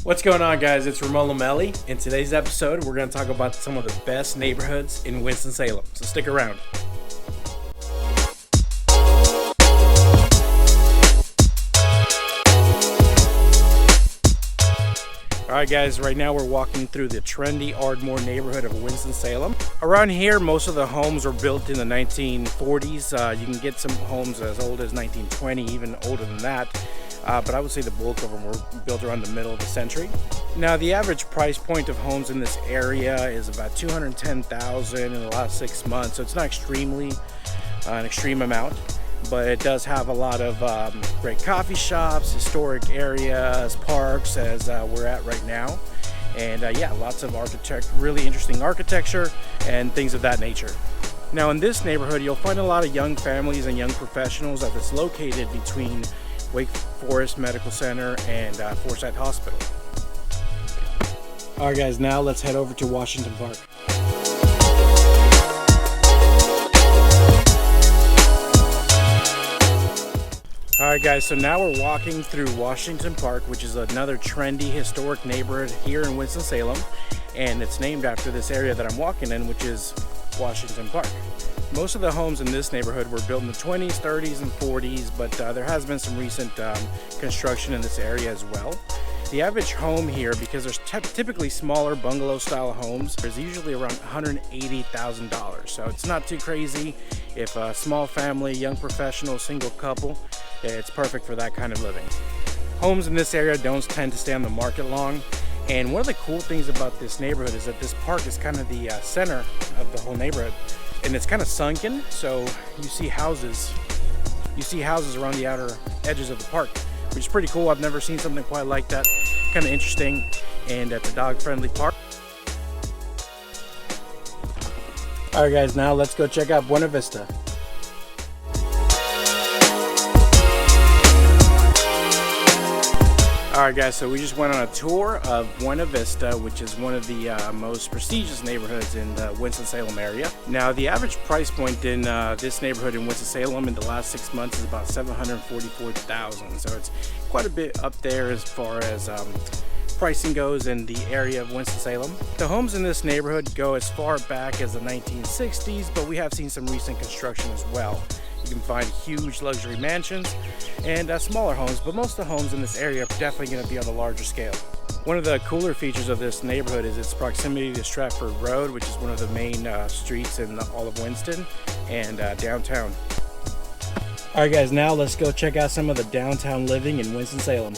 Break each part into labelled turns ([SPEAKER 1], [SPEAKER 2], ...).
[SPEAKER 1] What's going on, guys? It's RamonLomeli. In today's episode, we're going to talk about some of the best neighborhoods in Winston-Salem, so stick around. Alright guys, right now we're walking through the trendy Ardmore neighborhood of Winston-Salem. Around here, most of the homes were built in the 1940s. You can get some homes as old as 1920, even older than that. But I would say the bulk of them were built around the middle of the century. Now, the average price point of homes in this area is about $210,000 in the last 6 months, so it's not an extreme amount. But it does have a lot of great coffee shops, historic areas, parks, as we're at right now. And yeah, lots of really interesting architecture and things of that nature. Now, in this neighborhood, you'll find a lot of young families and young professionals as it's located between Wake Forest Medical Center and Forsyth Hospital. Alright guys, now let's head over to Washington Park. Alright guys, so now we're walking through Washington Park, which is another trendy historic neighborhood here in Winston-Salem, and it's named after this area that I'm walking in, which is Washington Park. Most of the homes in this neighborhood were built in the 20s, 30s, and 40s, but there has been some recent construction in this area as well. The average home here, because there's typically smaller bungalow-style homes, is usually around $180,000. So it's not too crazy. If a small family, young professional, single couple, it's perfect for that kind of living. Homes in this area don't tend to stay on the market long. And one of the cool things about this neighborhood is that this park is kind of the center of the whole neighborhood. And it's kind of sunken, so you see houses around the outer edges of the park, which is pretty cool. I've never seen something quite like that. Kind of interesting, and it's a dog-friendly park. All right, guys, now let's go check out Buena Vista. Alright guys, so we just went on a tour of Buena Vista, which is one of the most prestigious neighborhoods in the Winston-Salem area. Now, the average price point in this neighborhood in Winston-Salem in the last 6 months is about $744,000. So it's quite a bit up there as far as pricing goes in the area of Winston-Salem. The homes in this neighborhood go as far back as the 1960s, but we have seen some recent construction as well. You can find huge luxury mansions and smaller homes, but most of the homes in this area are definitely going to be on the larger scale. One of the cooler features of this neighborhood is its proximity to Stratford Road, which is one of the main streets in all of Winston, and downtown. Alright guys, now let's go check out some of the downtown living in Winston-Salem.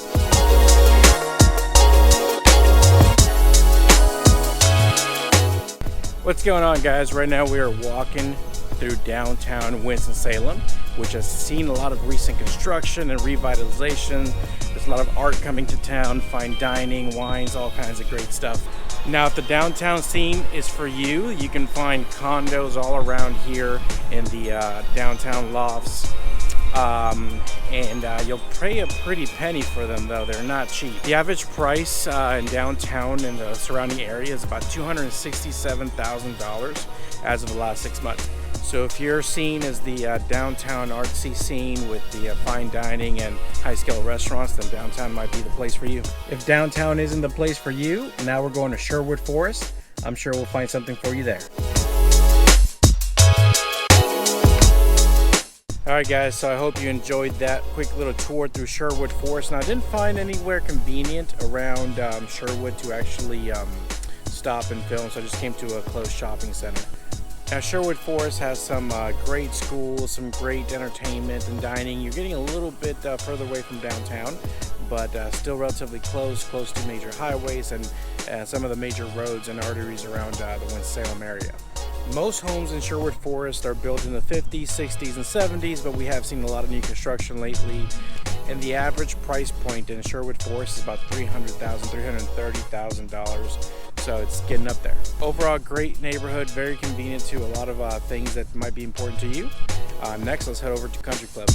[SPEAKER 1] What's going on, guys? Right now we are walking through downtown Winston-Salem, which has seen a lot of recent construction and revitalization. There's a lot of art coming to town, fine dining, wines, all kinds of great stuff. Now, if the downtown scene is for you, you can find condos all around here in the downtown lofts. And you'll pay a pretty penny for them, though. They're not cheap. The average price in downtown and the surrounding area is about $267,000 as of the last 6 months. So if you're seen as the downtown artsy scene with the fine dining and high-scale restaurants, then downtown might be the place for you. If downtown isn't the place for you, now we're going to Sherwood Forest. I'm sure we'll find something for you there. Alright guys, so I hope you enjoyed that quick little tour through Sherwood Forest. Now, I didn't find anywhere convenient around Sherwood to actually stop and film, so I just came to a closed shopping center. Now, Sherwood Forest has some great schools, some great entertainment and dining. You're getting a little bit further away from downtown, but still relatively close to major highways and some of the major roads and arteries around the Winston-Salem area. Most homes in Sherwood Forest are built in the 50s, 60s, and 70s, but we have seen a lot of new construction lately. And the average price point in Sherwood Forest is about $300,000, $330,000. So it's getting up there. Overall, great neighborhood, very convenient to a lot of things that might be important to you. Next, let's head over to Country Club.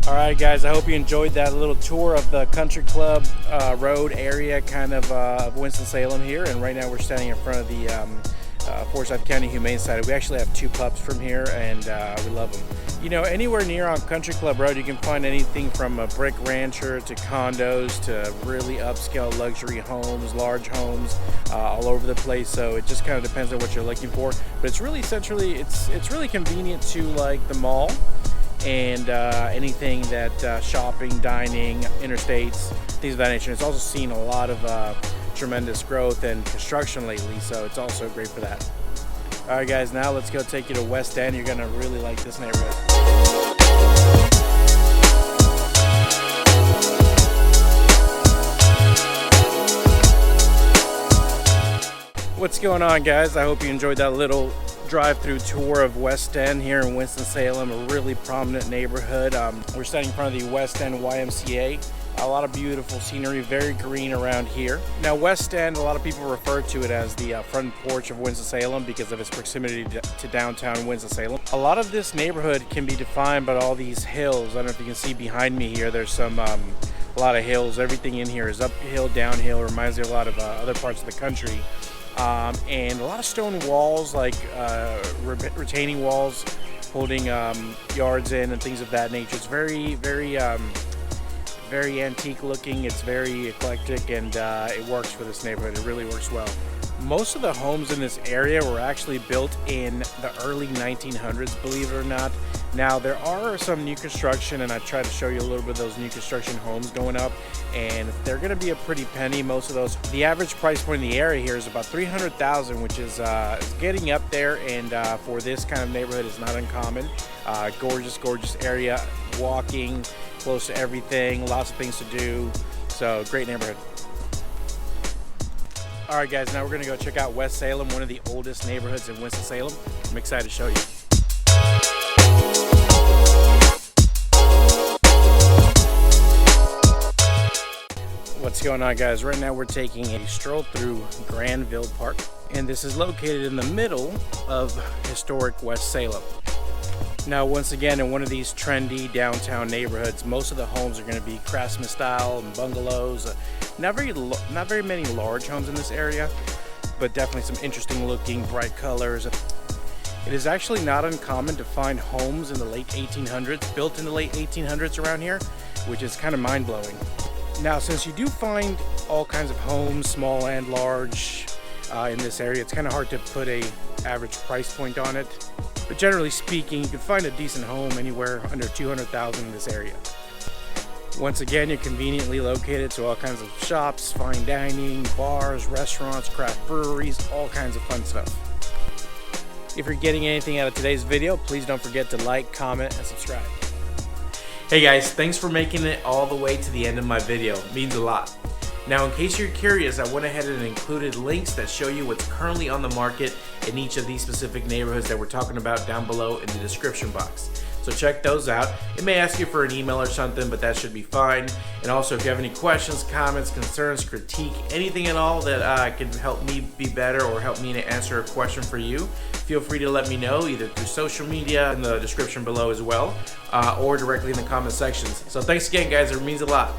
[SPEAKER 1] Alright guys, I hope you enjoyed that little tour of the Country Club Road area kind of Winston-Salem here. And right now we're standing in front of the Forsyth County Humane Society. We actually have 2 pups from here, and we love them. You know, anywhere near on Country Club Road, you can find anything from a brick rancher to condos to really upscale luxury homes, large homes, all over the place. So it just kind of depends on what you're looking for. But it's really essentially, it's really convenient to like the mall and anything that shopping, dining, interstates, things of that nature. It's also seen a lot of tremendous growth and construction lately, so it's also great for that. All right, guys, now let's go take you to West End. You're gonna really like this neighborhood. What's going on, guys? I hope you enjoyed that little drive-through tour of West End here in Winston-Salem, a really prominent neighborhood. We're standing in front of the West End YMCA. A lot of beautiful scenery, very green around here. Now, West End, a lot of people refer to it as the front porch of Winston-Salem because of its proximity to downtown Winston-Salem. A lot of this neighborhood can be defined by all these hills. I don't know if you can see behind me here, there's some a lot of hills. Everything in here is uphill, downhill. Reminds me of a lot of other parts of the country. And a lot of stone walls, like retaining walls holding yards in and things of that nature. It's very, very antique looking. It's very eclectic, and it works for this neighborhood. It really works well. Most of the homes in this area were actually built in the early 1900s, believe it or not. Now, there are some new construction, and I try to show you a little bit of those new construction homes going up, and they're going to be a pretty penny, most of those. The average price point in the area here is about $300,000, which is getting up there, and for this kind of neighborhood is not uncommon. Gorgeous area, walking, close to everything, lots of things to do, so great neighborhood. All right, guys, now we're going to go check out West Salem, one of the oldest neighborhoods in Winston-Salem. I'm excited to show you. What's going on, guys? Right now we're taking a stroll through Granville Park, and this is located in the middle of historic West Salem. Now, once again, in one of these trendy downtown neighborhoods, most of the homes are going to be craftsman style and bungalows. Not very many large homes in this area, but definitely some interesting looking, bright colors. It is actually not uncommon to find homes in the late 1800s, built in the late 1800s around here, which is kind of mind-blowing. Now, since you do find all kinds of homes, small and large, in this area, it's kind of hard to put a average price point on it. But generally speaking, you can find a decent home anywhere under $200,000 in this area. Once again, you're conveniently located to all kinds of shops, fine dining, bars, restaurants, craft breweries, all kinds of fun stuff. If you're getting anything out of today's video, please don't forget to like, comment, and subscribe. Hey guys, thanks for making it all the way to the end of my video. It means a lot. Now, in case you're curious, I went ahead and included links that show you what's currently on the market in each of these specific neighborhoods that we're talking about down below in the description box. So check those out. It may ask you for an email or something, but that should be fine. And also, if you have any questions, comments, concerns, critique, anything at all that can help me be better or help me to answer a question for you, feel free to let me know either through social media in the description below as well, or directly in the comment sections. So thanks again, guys. It means a lot.